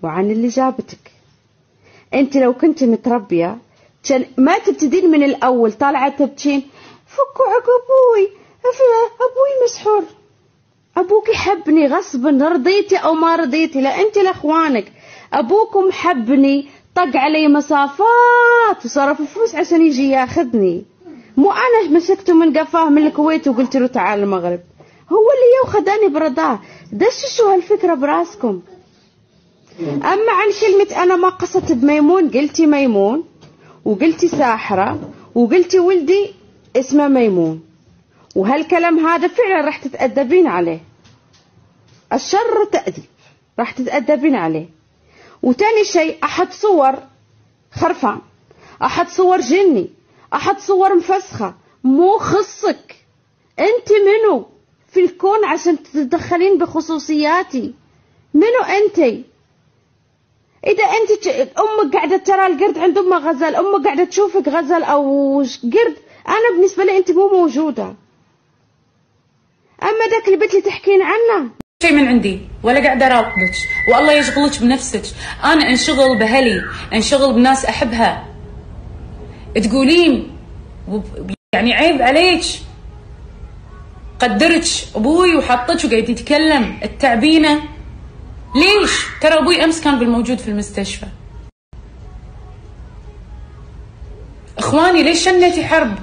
وعن اللي جابتك. انت لو كنت متربية كان ما تبتدين من الاول طالعة تبكين فكوا عقب ابوي، ابوي مسحور، ابوك يحبني غصبا رضيتي او ما رضيتي. لا انت لاخوانك ابوكم حبني طق علي مسافات وصرف فلوس عشان يجي ياخذني، مو انا مسكته من قفاه من الكويت وقلت له تعال المغرب، هو اللي ياخذني برضاه. دششوا هالفكرة براسكم. اما عن كلمة انا ما قصت بميمون، قلتي ميمون وقلتي ساحرة وقلتي ولدي اسمه ميمون، وهالكلام هذا فعلا راح تتأدبين عليه. الشر تأديب، راح تتأدبين عليه. وتاني شيء احد صور خرفان، احد صور جني، احد صور مفسخة، مو خصك. انت منو في الكون عشان تتدخلين بخصوصياتي؟ منو انتي؟ اذا انت امك قاعده ترى القرد عند امه غزل، امك قاعده تشوفك غزل او قرد، انا بالنسبه لي انت مو موجوده. اما ذاك اللي بنت اللي تحكين عنه شيء من عندي ولا قاعده اراقبك، والله يشغلك بنفسك. انا انشغل باهلي، انشغل بناس احبها، تقولين يعني عيب عليك، قدرك ابوي وحطك وقاعد يتكلم التعبينه. ليش؟ ترى ابوي امس كان بالموجود في المستشفى. اخواني ليش شنتي حرب؟